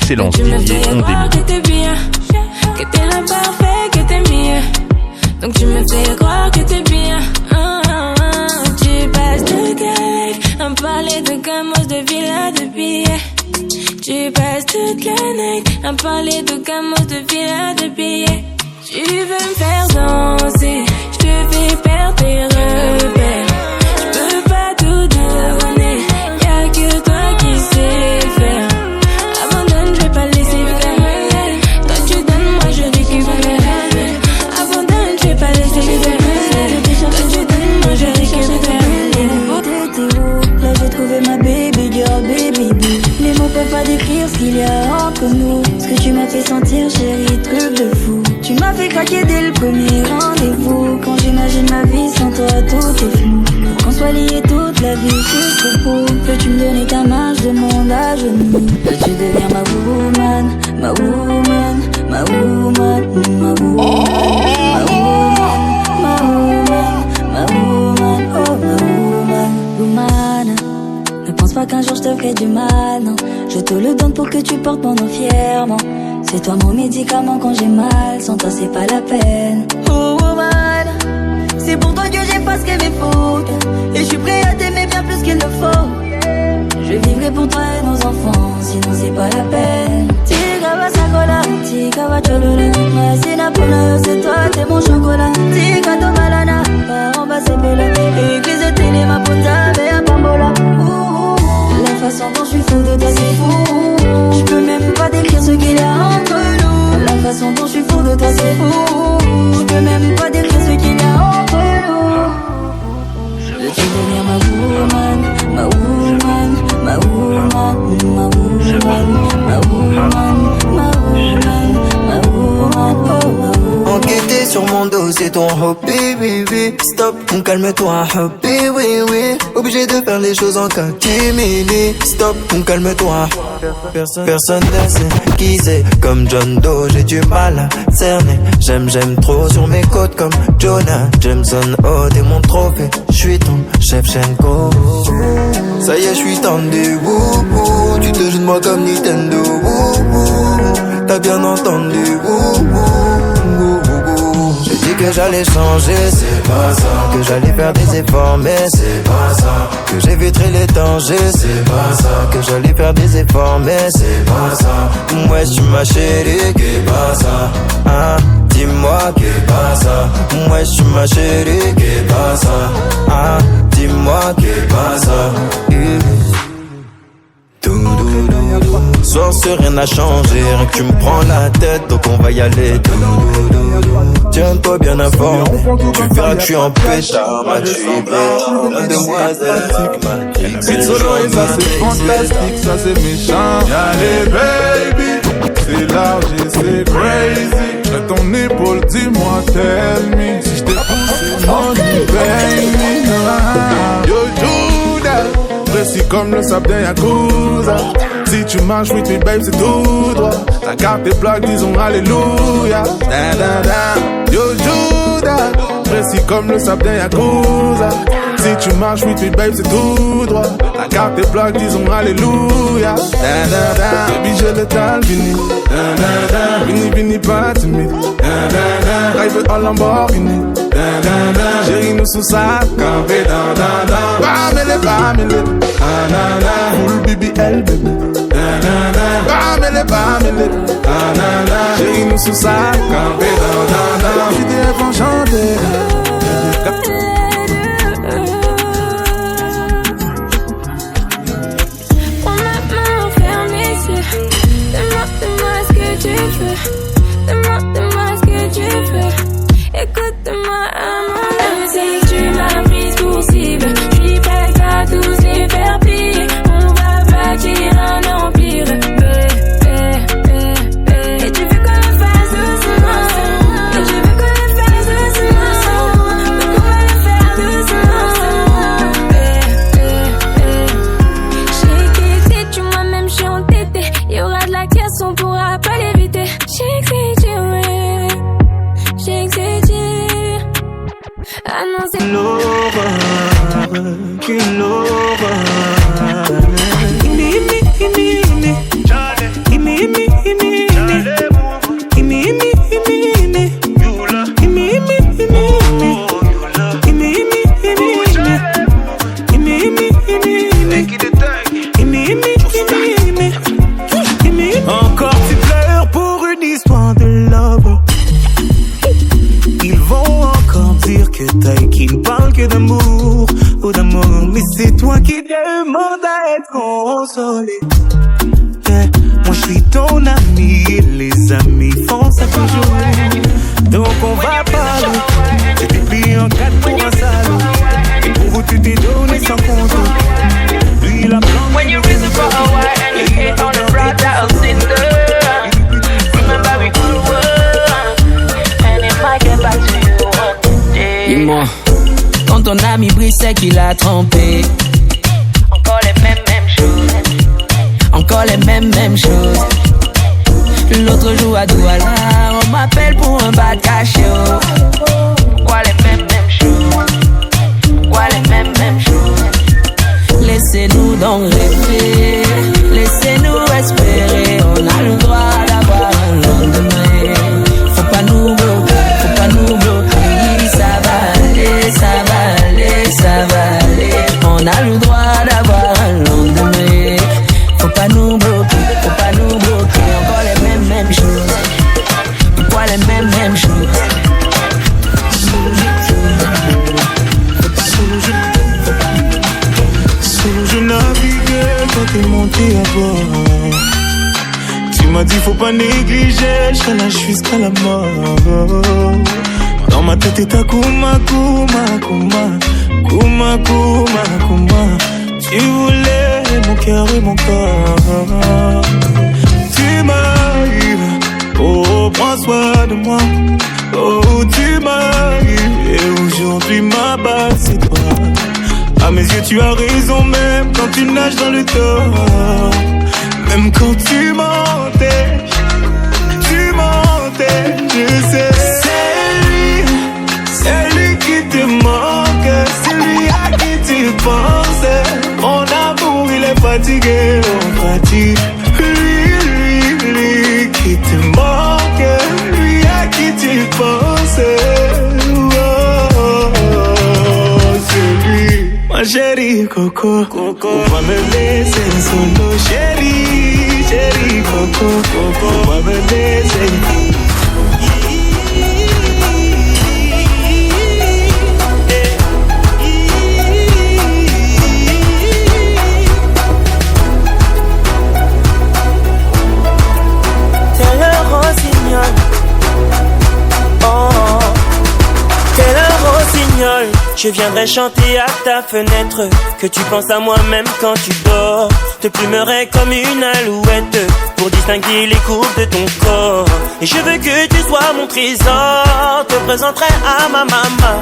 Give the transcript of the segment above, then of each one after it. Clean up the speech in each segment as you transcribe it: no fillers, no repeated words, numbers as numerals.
l'excellence Didier Ondémy. Que t'es bien, que t'es l'imparfait, que t'es mieux. Donc tu me fais croire que t'es bien. Tu passes toute la life à parler de gamos, de villas, de billets. Tu passes toute la night à parler de gamos, de villas, de billets. Tu veux me faire danser, je te fais perdre tes repères. Je peux pas tout donner, y'a que toi qui sais faire. Abandonne, je vais pas laisser faire. Toi tu donnes, moi je récupère. Abandonne, je vais pas laisser faire. Toi tu donnes, moi je récupère. T'étais où? Là j'ai trouvé ma baby girl, baby boo. Les mots peuvent pas décrire ce qu'il y a entre nous. Ce que tu m'as fait sentir, chérie, truc de fou. Tu m'as fait craquer dès le premier rendez-vous. Quand j'imagine ma vie sans toi, tout est flou. Pour qu'on soit liés toute la vie jusqu'au bout. Peux-tu me donner ta main, je demande à genoux. Peux-tu devenir ma woman, ma woman, ma woman, ma woman, ma woman, ma woman, ma woman, oh ma woman, woman. Ne pense pas qu'un jour je te ferai du mal, non. Je te le donne pour que tu portes mon nom fièrement. C'est toi mon médicament quand j'ai mal. Sans toi c'est pas la peine. Oh woman, c'est pour toi que j'efface que mes fautes. Et je suis prêt à t'aimer bien plus qu'il ne faut. Je vivrai pour toi et nos enfants. Sinon c'est pas la peine. Tika wa sakola, tika wa chololo. Masina pula, c'est toi, t'es mon chocolat. Tika to balana, on va s'épeler. Église télé ma punta, à Pambola. La façon dont je suis fou de toi c'est fou. Je peux même pas décrire ce qu'il y a entre nous. La façon dont je suis fou de toi c'est fou. Je peux même pas décrire ce qu'il y a entre nous. Veux-tu devenir ma woman, ma woman, ma woman, ma woman, ma woman, ma woman, ma woman, oh ma woman. Enquêter sur mon dos c'est ton hobby, baby. Stop, calme-toi, hobby, oui, oui. Obligé de faire les choses en catimini. Stop, calme-toi. Personne ne sait qui c'est. Comme John Doe, j'ai du mal à cerner. J'aime trop sur mes côtes comme Jonah Jameson. Oh, t'es mon trophée, j'suis ton Shevchenko. Ça y est, j'suis tendu, wouhou. Tu te joues de moi comme Nintendo, wouhou. T'as bien entendu, wouhou. J'ai dit que j'allais changer, c'est pas ça. Que j'allais faire des efforts, mais c'est pas ça. Que j'éviterai les dangers, c'est pas ça. Que j'allais faire des efforts, mais c'est pas ça. Ouais, tu ma chérie, qu'est pas ça. Hein, dis-moi qu'est pas ça. Ouais, tu ma chérie, qu'est pas ça. Hein, dis-moi qu'est pas ça. Soir c'est rien n'a changé, rien que tu me prends la tête, donc on va y aller. Tiens-toi bien informé, tu verras que je suis en pétard, ma la demoiselle. C'est solo et ça c'est fantastique, ça c'est méchant. Y'a les baby, c'est large et c'est crazy. J'ai ton épaule, dis-moi, tell me. Si je t'ai poussé, money, baby. Yo, Judas, précis comme le sable d'un Yakuza. Si tu marches, oui, tu babe, c'est tout droit. Ta carte est plaque, disons alléluia. Da, da, da. Yo, Judas, précis comme le sable d'un Yakuza. Si tu marches, oui, tu babe, c'est tout droit. Ta carte est plaque, disons alléluia. Da, da, da. Baby, j'ai le tal, vini. Da, da, da. Vini, vini, pas timide. Da, da, da. Drive en Lamborghini. Da, da, da. Chérie, nous sous sa campé. Da, da, da. Bamele, bamele. Da, da, da. Full BBL, bébé. Bamele, bamele, chérie nous sous sa campé, j'suis des rêves enchantés. Prends ma main, ferme les yeux. Demande-moi ce que tu veux. Demande-moi ce que tu veux. Écoute-moi à moi. Même si tu m'as prise pour cible, j'suis prête à tous les faire plier. On va bâtir un empire. Et tu veux qu'on le fasse doucement. Et je veux qu'on le fasse doucement. Donc on va le faire doucement. J'ai quitté, tu moi-même j'suis entêtée. Y'aura de la casse, on pourra pas l'éviter. J'ai que c'est dur, j'ai que c'est dur. Ah non, c'est l'horreur, qu'une horreur. Gimme, consoler. Yeah. Moi je suis ton ami et les amis font ça toujours. Donc on va parler. Tu t'es pris en 4 pour un salaud. Et pour vous tu t'es donné sans compte. Lui il a plan. When you reason for a while and you hate on the broad that'll sit there. Remember we grew up and it might get back to you one day. Dis-moi, quand ton ami brise c'est qu'il a trompé. Encore les mêmes choses. Encore les mêmes choses. L'autre jour à Douala, on m'appelle pour un bas caché. Quoi les mêmes choses. Quoi les mêmes choses. Laissez-nous donc rêver, laissez-nous espérer. On a le droit d'avoir un lendemain. Faut pas nous bloquer, ça va aller, ça va aller, ça va aller. On a le droit d'avoir un lendemain. Faut pas nous bloquer, encore les mêmes choses. Pourquoi les mêmes choses? Je naviguais quand t'es monté à bord. Tu m'as dit faut pas négliger, je lâche jusqu'à la mort. Dans ma tête est ta Kuma. Tu voulais mon cœur et mon corps. Tu m'arrives, oh prends soin de moi. Oh tu m'arrives, et aujourd'hui ma base c'est toi. À mes yeux tu as raison même quand tu nages dans le tort. Même quand tu mentais, je sais. C'est lui qui te manque, c'est lui à qui tu pensais. Mon amour il est fatigué, on fatigue. Lui qui te manque, lui à qui tu pensais. Ma chérie Coco, on va me laisser solo. Chérie Coco, on va me laisser. T'es le rossignol. Je viendrai chanter à ta fenêtre que tu penses à moi même quand tu dors. Te plumerai comme une alouette pour distinguer les courbes de ton corps. Et je veux que tu sois mon trésor. Te présenterai à ma maman.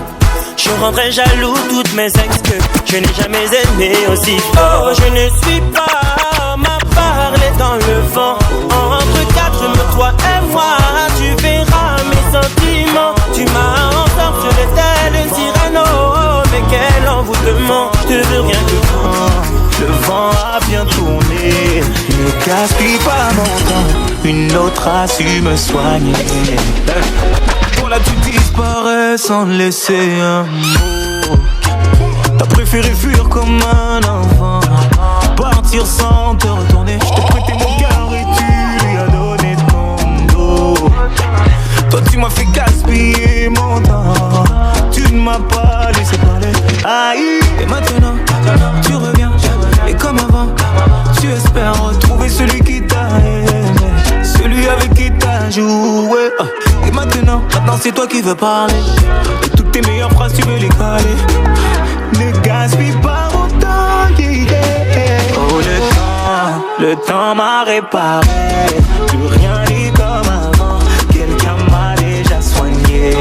Je rendrai jaloux toutes mes ex que je n'ai jamais aimé aussi fort. Oh, je ne suis pas ma parler dans le vent. Entre quatre murs, toi et moi, tu verras mes sentiments. Tu m'as ensorcelé tel une sirène, oh, mais quel envoûtement. Je te veux rien que toi. Le vent a bien tourné, ne gaspille pas mon temps. Une autre a su me soigner. Voilà, tu disparais sans laisser un mot. T'as préféré fuir comme un enfant, partir sans te retourner. Je t'ai prêté mon cœur et tu lui as donné ton dos. Toi tu m'as fait gaspiller mon temps. Tu ne m'as pas laissé parler. Aïe. Et maintenant tu reviens. Et comme avant tu espères retrouver celui qui t'a aimé, celui avec qui t'as joué. Et maintenant c'est toi qui veux parler. Et toutes tes meilleures phrases tu veux les caler. Ne gaspille pas mon temps, yeah. Oh le temps m'a réparé. Plus rien n'est comme avant. Quelqu'un m'a déjà soigné.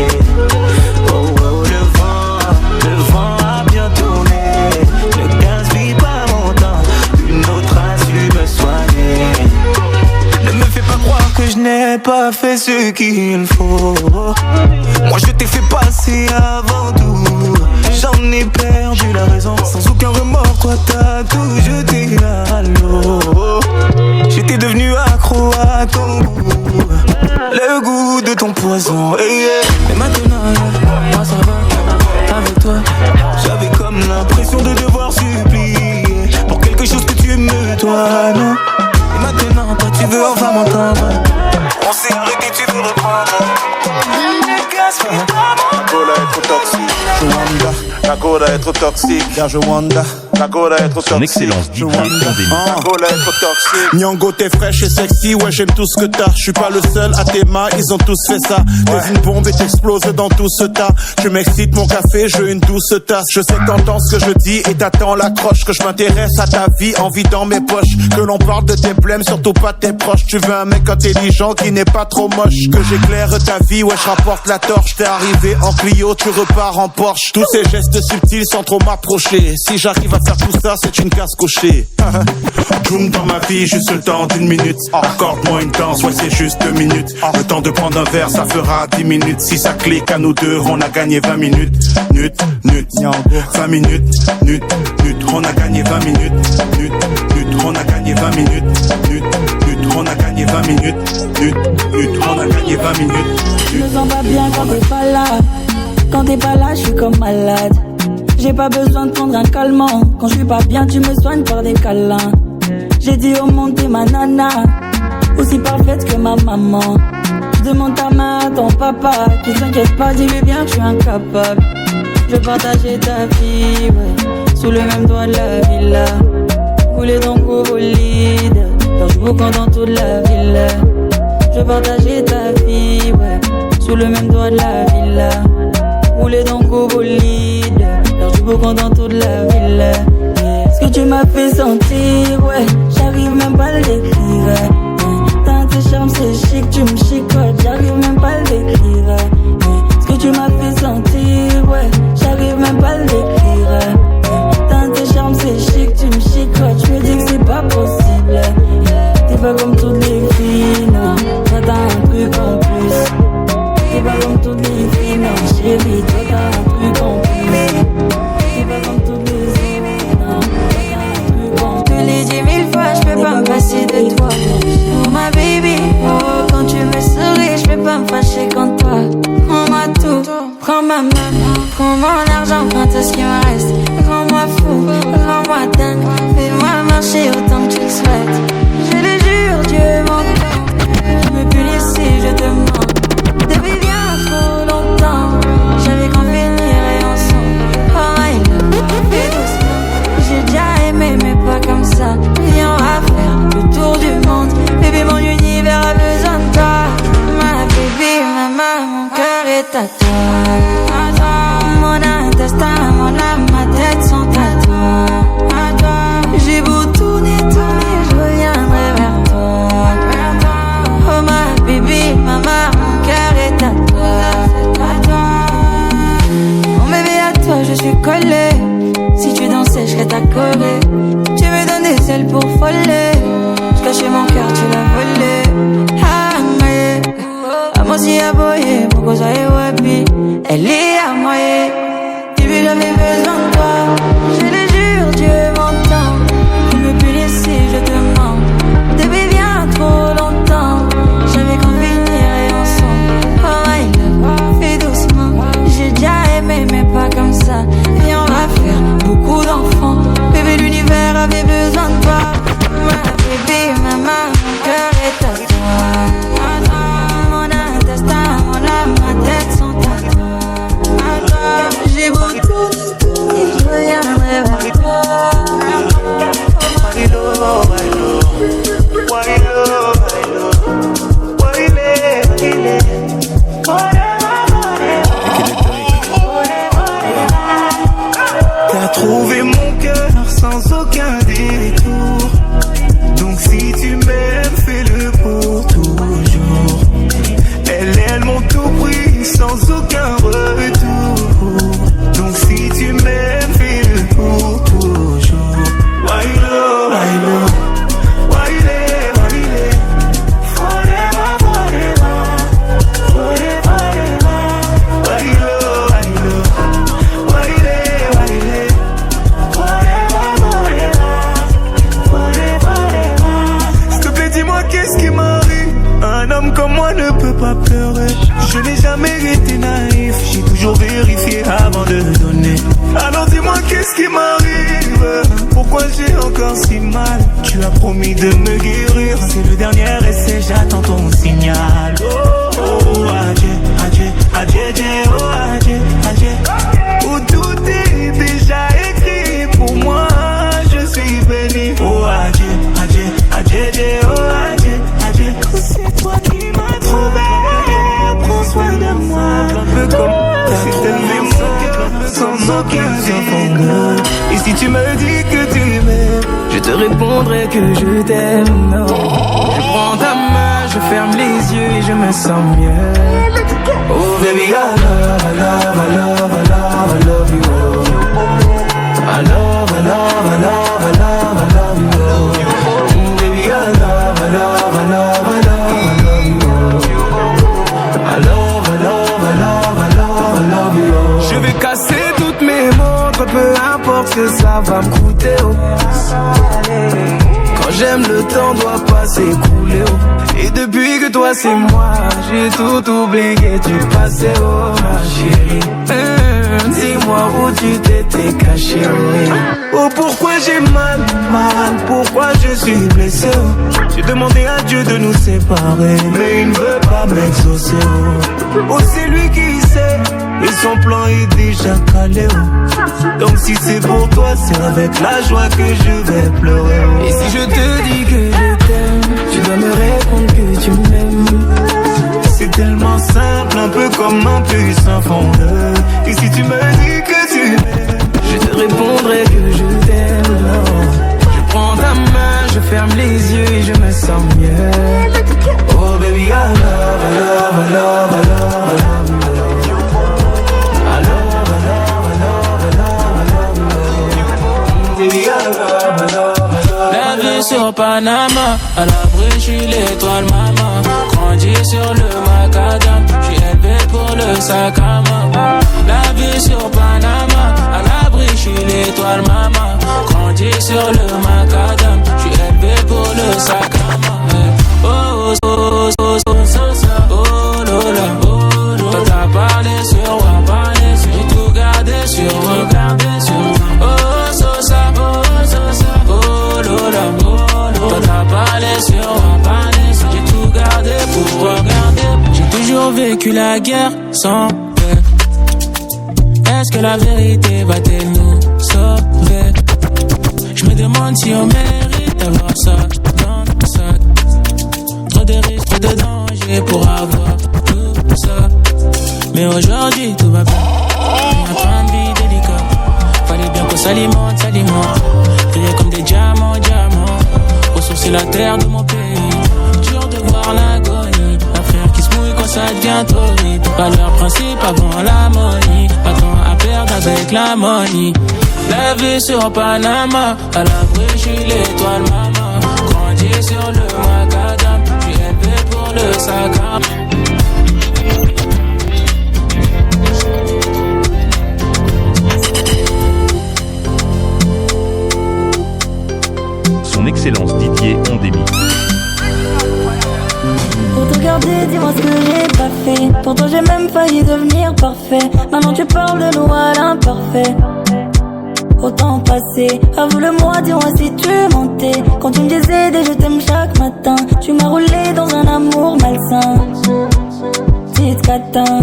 Oh le vent a bien tourné. Ne gaspille pas mon temps. Une autre a su me soigner. Ne me fais pas croire que je n'ai pas fait ce qu'il faut. Moi je t'ai fait passer avant tout. J'en ai perdu la raison. Sans aucun remords, toi t'as tout jeté à l'eau. J'étais devenu accro à ton goût, le goût de ton poison. Et maintenant, moi ça va. Avec toi, j'avais comme l'impression de devoir supplier pour quelque chose que tu aimes toi, non. Et maintenant, toi tu veux enfin m'entendre. On s'est arrêté, tu veux reprendre. Ne gaspille pas mon temps. Voilà, être toxique. Gagola être toxique. Garge Wanda. Gagola être toxique. Son excellence DJ Gagola être toxique. Nyango t'es fraîche et sexy, ouais j'aime tout ce que t'as. Je suis pas le seul à tes mains, ils ont tous fait ça. T'es une bombe et t'exploses dans tout ce tas. Je m'excite mon café, je veux une douce tasse. Je sais que t'entends ce que je dis et t'attends l'accroche. Que je m'intéresse à ta vie, envie dans mes poches. Que l'on parle de tes problèmes, surtout pas tes proches. Tu veux un mec intelligent qui n'est pas trop moche. Que j'éclaire ta vie, ouais je rapporte la torche. T'es arrivé en Clio, tu repars en Porsche. Tous ces gestes subtils sans trop m'approcher. Si j'arrive à faire tout ça, c'est une case cochée. Joum dans ma vie, juste le temps d'une minute. Accorde-moi une danse, ouais c'est juste 2 minutes. Le temps de prendre un verre, ça fera 10 minutes. Si ça clique à nous deux, on a gagné 20 minutes. 20 minutes, on a gagné 20 minutes. On a gagné 20 minutes. On a gagné 20 minutes. On a gagné 20 minutes. Je me sens pas bien quand t'es pas là. Quand t'es pas là, je suis comme malade. J'ai pas besoin de prendre un calmant. Quand je suis pas bien, tu me soignes par des câlins. J'ai dit au monde t'es ma nana, aussi parfaite que ma maman. Je demande ta main à ton papa, qui s'inquiète pas, dis-lui bien que je suis incapable. Je veux partager ta vie, ouais, sous le même toit de la villa. Couler dans le cours bolide, faire du boucan dans toute la ville. Je veux partager ta vie, ouais, sous le même toit de la villa. Rouler dans le cours bolide, faire du boucan dans toute la ville. Ce que tu m'as fait sentir, ouais, j'arrive même pas à le décrire. T'as tes charmes, c'est chic, tu me chicotes, j'arrive même pas à le décrire. Ce que tu m'as fait sentir, ouais, j'arrive même pas à le décrire. T'as tes charmes, c'est chic, tu me chicotes, je me dis que c'est pas possible. T'es pas comme toutes les filles, non, toi t'as un truc en plus. T'es pas comme toutes les filles, non, chérie, toi t'as un truc en plus. T'es pas comme toutes les filles, non, toi t'as un truc en plus. Je te l'ai dit 1000 fois, je peux pas me passer de toi. Oh ma baby, oh quand tu me souris, je peux pas me fâcher contre toi. Prends-moi tout, prends ma main, prends mon argent, prends tout ce qui me reste. Rends-moi fou, rends-moi dingue, fais-moi marcher autant que tu le souhaites. Je le jure, Dieu m'entend, je me punis si je te mens. Depuis bien trop longtemps, j'avais qu'on finirait ensemble. Oh my love, fais doucement, j'ai déjà aimé mais pas comme ça. Viens, on va faire le tour du monde. Bébé, mon univers a besoin de toi. Ma baby, maman, mon cœur est à toi. Mon intestin, mon âme, ma tête sont à toi. J'ai beau tourner, je reviendrai vers toi. Oh ma baby, maman, mon cœur est à toi. Mon bébé à toi, je suis collée. Si tu dansais, je serais ta Corée. Tu me donnes des ailes pour voler. Je cachais mon cœur, tu l'as volé. Ah mais, à moi si à boyer, pourquoi ça est wapi? Elle est à moi, baby, j'avais besoin de toi. Je le jure, Dieu m'entend. Tu me punis si je te mens. Depuis bien trop longtemps, j'avais qu'on finirait ensemble. Oh my love, fais doucement. J'ai déjà aimé mais pas comme ça. Viens, on va faire beaucoup d'enfants. Bébé, l'univers avait besoin de toi. Ma baby, maman, mon cœur est à toi. Mon intestin, mon âme, ma tête sont à toi. J'ai beau tourner, je reviendrai vers toi. T'as trouvé mon cœur sans aucun détour. Donc si tu m'aimes, fais-le pour toujours. Elles m'ont tout pris sans aucun retour. Donc si tu m'aimes, fais-le pour toujours. Wailo, wailo, waile, waile. Forever, forever, forever, forever. Wailo, wailo, waile, waile. Forever, forever, forever, forever. S'il te plaît, dis-moi qu'est-ce qui m'arrive. Un homme comme moi ne peut pas pleurer. Je n'ai jamais été naïf. J'ai toujours vérifié avant de donner. Alors dis-moi qu'est-ce qui m'arrive. Pourquoi j'ai encore si mal? Tu as promis de me guérir. C'est le dernier essai, j'attends ton signal. Oh, oh, adieu, adieu, adieu, adieu, oh, adieu, adieu. Où tout est si tu me dis que tu m'aimes, je te répondrai que je t'aime. Non. Je prends ta main, je ferme les yeux et je me sens mieux. Oh baby, I love, I love, I love, I love, I love you. I love, I love, I love, I love, I love you. Baby, I love, I love, I love, I love, I love you. I love, I love, I love, I love, I love you. Je vais casser toutes mes montres, peu importe ce que ça va me coûter. Oh. Quand j'aime, le temps doit pas s'écouler. Oh. Et depuis que toi c'est moi, j'ai tout oublié du passé. Oh ma chérie, dis-moi où tu t'étais caché. Oh pourquoi j'ai mal, pourquoi je suis blessé. Oh. J'ai demandé à Dieu de nous séparer, mais il ne veut pas m'exaucer. Oh c'est lui qui sait, et son plan est déjà calé. Oh. Donc si c'est pour toi, c'est avec la joie que je vais pleurer. Oh. Et si je te dis que je t'aime, tu dois me répondre que tu m'aimes. C'est tellement simple, un peu comme un puissant fondeur. Et si tu me dis que tu m'aimes, je te répondrai que je t'aime. Je prends ta main, je ferme les yeux et je me sens mieux. Oh baby, I love, I love, I love, I love, I love you. I love, I love, I love, I love, I love you. Baby, I love, I love, I love. La vie sur Panama, à l'abri, je suis l'étoile maman. Grandi sur le macadam, je suis élevé pour le sac à main. La vie sur Panama, à l'abri, je suis l'étoile maman. Grandi sur le macadam, je suis élevé pour le sac à main. Oh, oh, oh, oh, oh, oh, oh, lola, oh, lola. Toi t'as parlé sur moi, parlé sur, j'ai tout gardé sur moi, gardé sur moi. Oh, so ça, oh, so ça, oh, lola, oh, lola. Toi t'as parlé sur moi, parlé sur, j'ai tout gardé pour regarder. J'ai toujours vécu la guerre sans paix. Est-ce que la vérité va-t-elle nous sauver? Je me demande si on mérite d'avoir ça dans le sac. Trop de risques, trop de dangers pour avoir tout ça. Mais aujourd'hui tout va bien, on a train de vie délicat. Fallait bien qu'on s'alimente, s'alimente. Briller comme des diamants, diamants. Ressourcer la terre de mon pays. Dur de voir l'agonie, un frère qui se mouille quand ça devient trop vite. Valeur principe avant l'harmonie, pas de temps à perdre avec la money. La vie sur Panama, à l'abri, je suis l'étoile maman. Grandi sur le macadam, je suis élevé pour le sac à main. Son Excellence Didier Ondémy. Pour te regarder, dis-moi ce que j'ai pas fait. Pour toi j'ai même failli devenir parfait. Maintenant tu parles de nous à l'imparfait. Autant passé, avoue-le-moi, dis-moi si tu mentais. Quand tu me disais des je t'aime chaque matin, tu m'as roulé dans un amour malsain. Petite catin,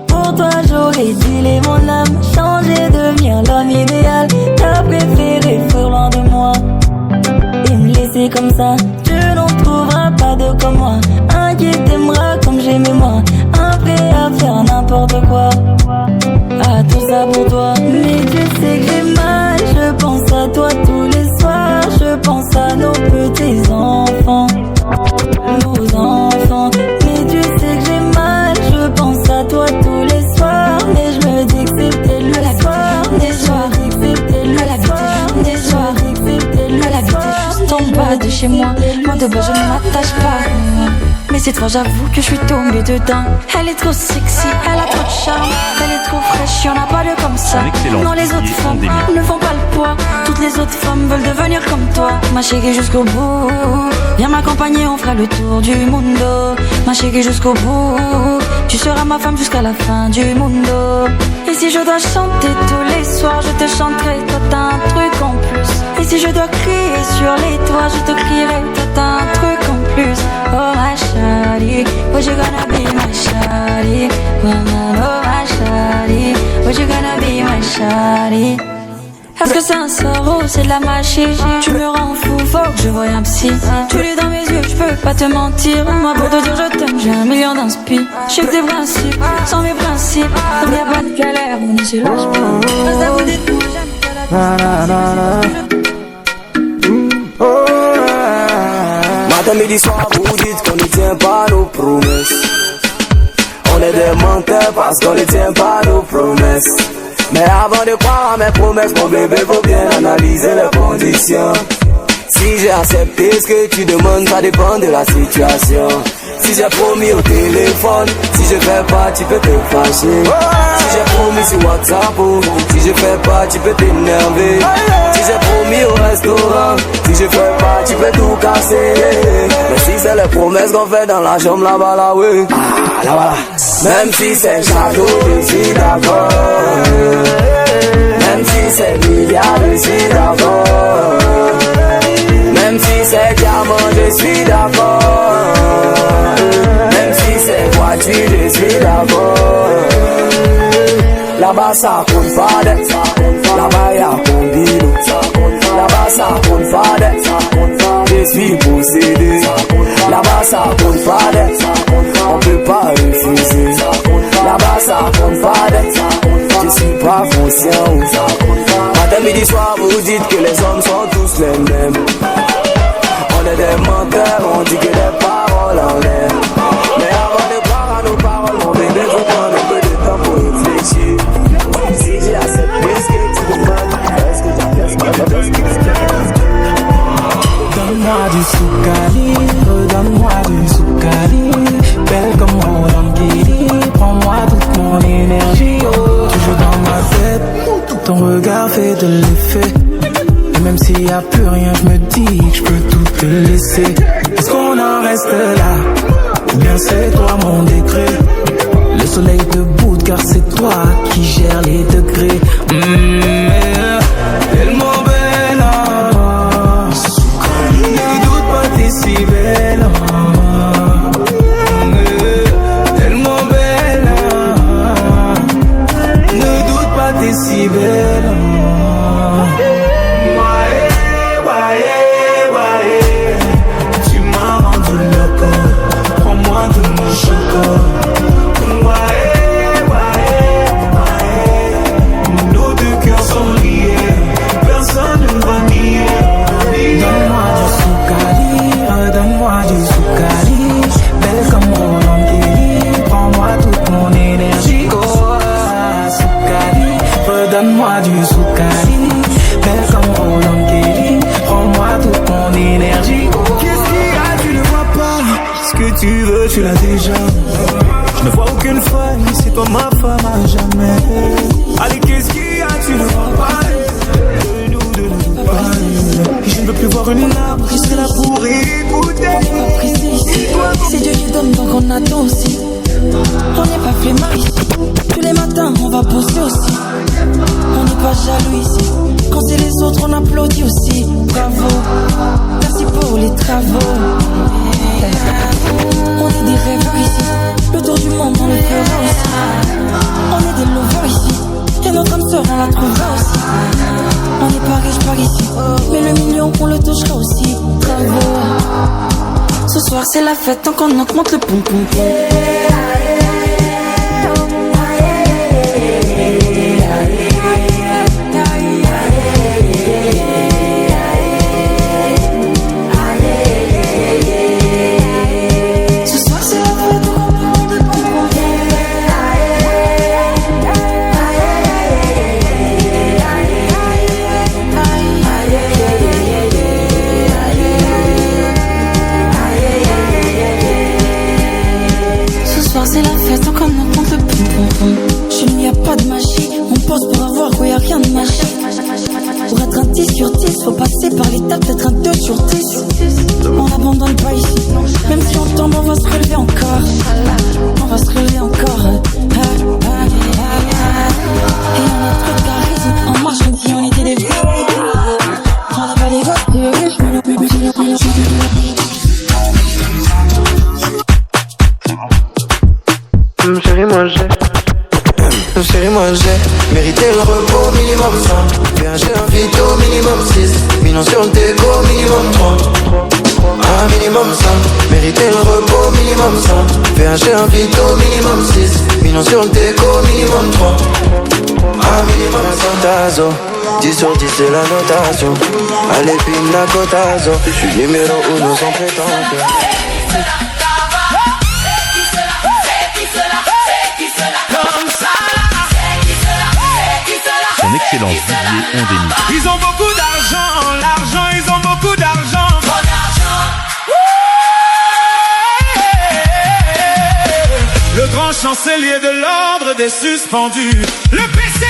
pour toi j'aurais dealé mon âme, changer, devenir l'homme idéal. T'as préféré fuir loin de moi et me laisser comme ça. Tu n'en trouveras pas de comme moi, un qui t'aimera comme j'aimais moi, un prêt à faire n'importe quoi. Ah tout ça pour toi, mais tu sais que j'ai mal. Je pense à toi tous les soirs, je pense à nos petits enfants, nos enfants. Mais tu sais que j'ai mal, je pense à toi tous les soirs. Mais je me dis que c'est peut-être le soir, mais je me dis que c'est peut-être le soir, mais je me dis que c'est peut-être le soir. Juste en bas de chez moi, moi de bas je ne m'attache pas. Mais c'est toi, j'avoue que je suis tombée dedans. Elle est trop sexy, elle a trop de charme. Elle est trop fraîche, y'en a pas de comme ça. Non, les autres femmes ne font pas le poids. Toutes les autres femmes veulent devenir comme toi. Ma chérie jusqu'au bout, viens m'accompagner, on fera le tour du mundo. Ma chérie jusqu'au bout, tu seras ma femme jusqu'à la fin du mundo. Et si je dois chanter tous les soirs, je te chanterai, toi t'as un truc en plus. Et si je dois crier sur les toits, je te crierai, toi t'as un truc en plus. Oh my shawty, what you gonna be my shawty? Oh my shawty, what you gonna be my shawty? Est-ce que c'est un sort ou c'est de la magie? Tu me rends fou, faut que je voie un psy. Tu lis dans mes yeux, je peux pas te mentir. Moi pour te dire je t'aime, j'ai 1 million d'inspi. J'ai que des principes, sans mes principes. Comme y'a pas de galère, on est sur l'âge. Reste à vous dites-moi, j'aime que la Matin, midi, soir, vous dites qu'on ne tient pas nos promesses. On est des menteurs parce qu'on ne tient pas nos promesses. Mais avant de croire à mes promesses, mon bébé, faut bien analyser les conditions. Si j'ai accepté ce que tu demandes, ça dépend de la situation. Si j'ai promis au téléphone, si je fais pas, tu peux te fâcher. Si j'ai promis sur WhatsApp, si je fais pas, tu peux t'énerver. Si j'ai promis au restaurant, si je fais pas, tu peux tout casser. Mais si c'est les promesses qu'on fait dans la chambre là-bas, là, oui. Ah, là-bas, là. Même si c'est château, je suis d'accord. Même si c'est milliard, je suis d'accord. Même si c'est diamant, je suis d'accord. Même si c'est voiture, je suis d'accord. Là-bas ça compte pas d'être. Là-bas y'a combino. Là-bas ça compte pas d'être. Je suis possédé. Là-bas ça compte pas d'être. On peut pas refuser. Là-bas ça compte pas d'être. Je suis pas conscient. Matin, midi, soir, vous dites que les hommes sont tous les mêmes. On est des menteurs, on dit que les paroles en l'air. Mais avant de croire à nos paroles, mon bébé, faut prendre un peu de temps pour réfléchir. Si j'ai accepté ce que tu demandes, est-ce que j'accepte ce que tu demandes? Donne-moi du soukali, redonne-moi du soukali. Belle comme Roland Guidi, prends-moi toute mon énergie. Oh, toujours dans ma tête, ton regard fait de l'effet. Et même s'il y a plus rien, je me dis que je peux tout te laisser. Est-ce qu'on en reste là? Ou bien c'est toi mon décret? Le soleil debout car c'est toi qui gères les degrés. Tellement belle, ne doute pas t'es si belle. Tellement belle, ne doute pas t'es si belle. Tu m'as rendu loco, prends-moi de mon chocolat. Nos deux cœurs sont liés, personne ne va nier. Donne-moi du soukali, redonne-moi du soukali. Belle comme Roland Kelly, prends-moi toute mon énergie. Oh, soukali, redonne-moi du soukali. Belle comme Roland Kelly, prends-moi toute mon énergie. Oh, qu'est-ce qu'il y a, tu ne vois pas? Ce que tu veux, tu l'as déjà. Je ne vois aucune faille, c'est toi ma femme à jamais. Allez, qu'est-ce qu'il y a, tu ne vois pas? De nous parler. Je ne veux plus voir une larme, je serai là pour écouter. C'est Dieu qui donne, donc on attend aussi. On n'est pas flemmard ici. Tous les matins, on va bosser aussi. On n'est pas jaloux ici. Quand c'est les autres, on applaudit aussi. Bravo, merci pour les travaux. On est des rêveurs ici. Le tour du monde, on le fera aussi. On est des lovers ici. Et notre âme sœur, on la trouvera aussi. On n'est pas riche par ici, mais le million, on le touchera aussi. Bravo. Ce soir, c'est la fête, tant qu'on augmente le pom pom pom. Chez nous y'a pas de magie, on pose pour avoir quoi, y'a rien de magique. Pour être un 10 sur 10, faut passer par l'étape d'être un 2 sur 10. On n'abandonne pas ici, même si on tombe, on va se relever encore. On va se relever encore. Et on a trop de charisme, en marche comme si on était des vrais. On a pas les gosses, chérie, moi j'ai. Chérie, moi j'ai mérité le repos minimum 100. Bien, j'ai un vito minimum 6. Millions sur le déco minimum 30. Un minimum 100. Mérité le repos minimum 100. Bien, j'ai un vito minimum 6. Millions sur le déco minimum 3. Arrive à Santazo, 10 sur 10 c'est la notation. Allez pina cotazo, je suis numéro 1 sans prétention. Son excellence Didier Ondémy. Ils ont beaucoup d'argent, l'argent, ils ont beaucoup d'argent. Trop d'argent. Le grand chancelier de l'ordre des suspendus. Le PCA.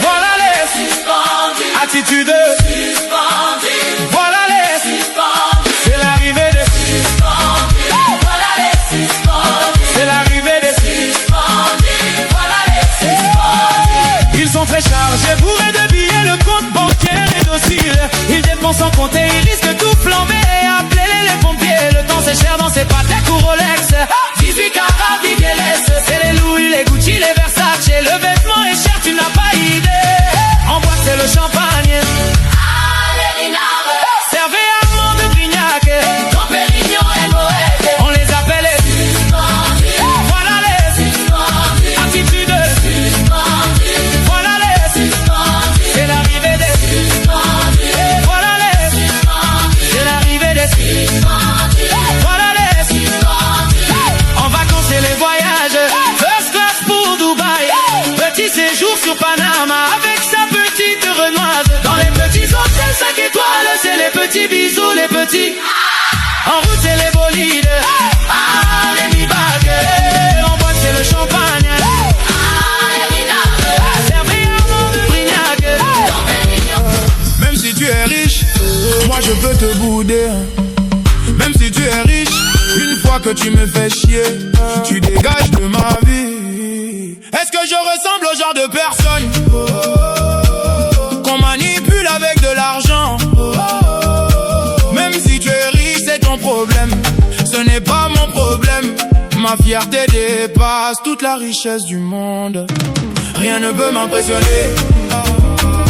Voilà les suspendus. Attitude suspendue. Voilà les suspendus. C'est l'arrivée des suspendus. Voilà les suspendus. C'est l'arrivée des suspendus. Voilà les suspendus. Ils sont très chargés, bourrés de billets, le compte bancaire est docile. Ils dépensent sans compter, ils risquent tout flamber. Appelez les pompiers, le temps c'est cher dans ces Patek ou Rolex. 18 carats, Bigueles, c'est les Louis, les Gucci, les Versace. Le vêtement est cher, tu n'as pas idée. En boîte c'est le champagne. Servez Armand de Brignac. Don Pérignon et Moët. On les appelle les suspendus. Voilà les suspendus. Attitude suspendue. Voilà les suspendus. C'est l'arrivée des suspendus. Voilà les suspendus. C'est l'arrivée des suspendus. Voilà les suspendus. En vacances et les voyages. First class pour Dubaï. Petit séjour sur Panama avec sa petite Renoise. Dans les petits hôtels 5 étoiles, c'est les petits bisous, les petits. En route c'est les bolides. Les mi-bagues. En boîte c'est le champagne. Servez Armand de Brignac. Même si tu es riche, moi je peux te bouder. Même si tu es riche, une fois que tu me fais chier, tu dégages de ma vie. Est-ce que je ressemble au genre de personne qu'on manipule avec de l'argent? Même si tu es riche, c'est ton problème. Ce n'est pas mon problème. Ma fierté dépasse toute la richesse du monde. Rien ne peut m'impressionner.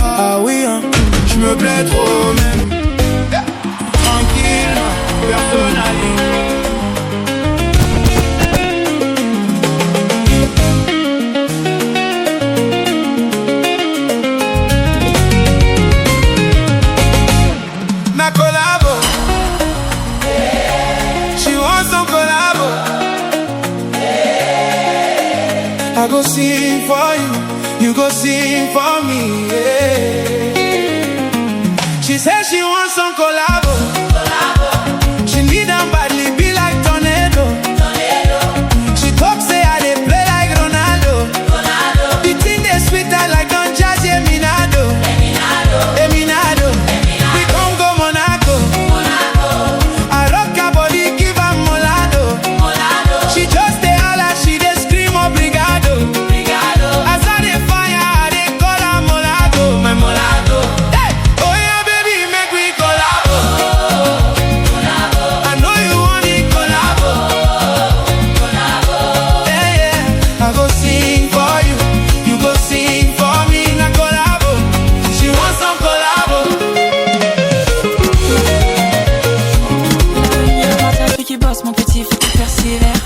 Ah oui, hein, je me plais trop même. Tranquille, personnalité. Ma collabo, she wants some collabo. I go sing for you, you go sing for me. Yeah. She says she wants some collabo. She need them badly, be like tornado. She talk say I dey play like Ronaldo. The thing they sweet I like Don Jazzy Eminado. Eminado. We come go Monaco. I rock her body, give her molado. She just dey holla, she dey scream obrigado. As I dey fire, I dey call her molado. My molado. Hey, oh yeah, baby, make we collabo. I know you want it collabo. Yeah, yeah. I go sing for you, you go sing for me. Na collabo. She wants some collabo. Celui qui bosse, mon petit, faut que tu persévères.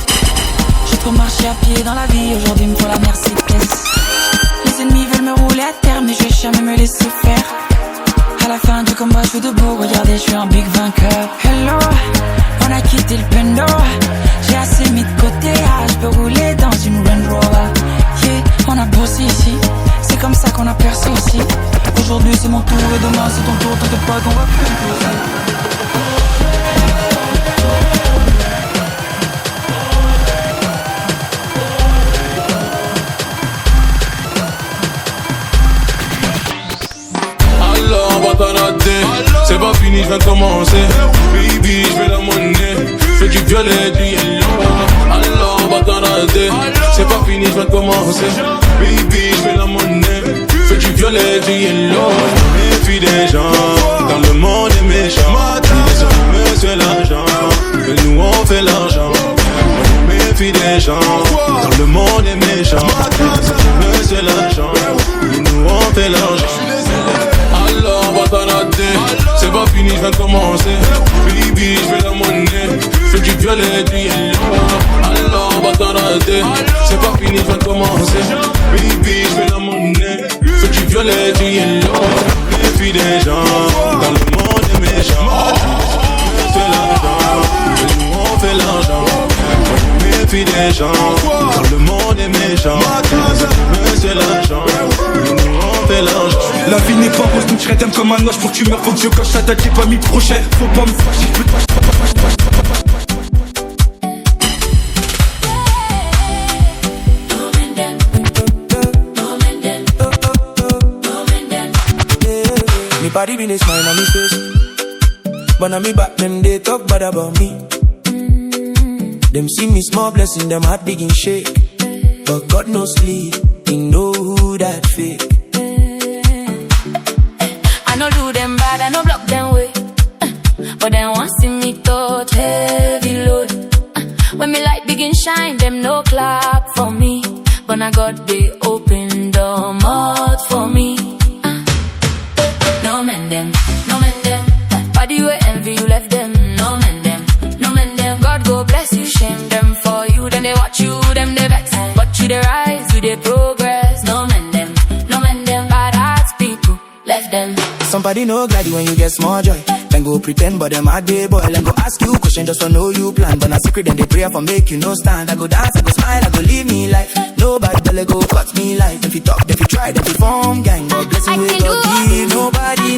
J'ai trop marché à pied dans la vie, aujourd'hui me faut la Mercedes. Les ennemis veulent me rouler à terre, mais je vais jamais me laisser faire. À la fin du combat, je suis debout, regardez, je suis un big vainqueur. Hello, on a quitté le pendo. J'ai assez mis de côté, je peux rouler dans une Range Rover. Yeah, on a bossé ici, c'est comme ça qu'on a percé ici. Aujourd'hui c'est mon tour et demain c'est ton tour, t'inquiète pas qu'on va plus. Alors on va t'en rater. C'est pas fini, je viens de commencer. Baby, je vais la monnaie. Fais du violet, du yellow. Alors on va t'en rater. C'est pas fini, je viens de commencer. Baby, je vais la monnaie. Fais du violet, du yellow. Méfie des gens. Dans le monde est méchant. Ils ont monsieur l'argent. Et nous on fait l'argent. Méfie des gens. Dans le monde est méchant. Ils ont monsieur l'argent. Et nous on fait l'argent. Alors on va t'en rater. C'est pas fini, je viens de commencer. Baby, je vais la monnaie. Fais du violet, du yellow. Alors on va t'en rater. C'est pas fini. fini, je viens de commencer. Baby, je fais la monnaie. Fais du violet, du yellow. Méfie des gens, dans le monde des méchants. Fais l'argent, nous on fait l'argent. Méfie des gens, dans le monde des méchants. C'est l'argent, nous on fait l'argent. La vie n'est pas rose, donc je t'aime comme un noche. Pour que tu meurs, faut que je coche ta date, j'ai pas mis de crochet. Faut pas me fâcher, je peux te Me body been a smile on me face, but on me back them they talk bad about me. Them see me small blessing, them heart begin shake, but God no sleep, he know who that fake. I no do them bad, I no block them way, but then once see me touch heavy load. When me light begin shine, them no clap for me, but I got they open the mouth for me. No man them, no man them. Body way envy you left them. No man them, no man them. God go bless you, shame them for you. Then they watch you, them they vex. But you they rise, you they progress. No man them, no man them. Bad hearts people left them. Somebody know glad when you get small joy. Then go pretend, but them a day boy. Then go ask you question just to know you plan. But a secret, then they pray for make you no stand. I go dance, I go smile, I go live me life. Nobody tell go cut me life. If you talk, if you try, if you form gang. God bless you with God give. Nobody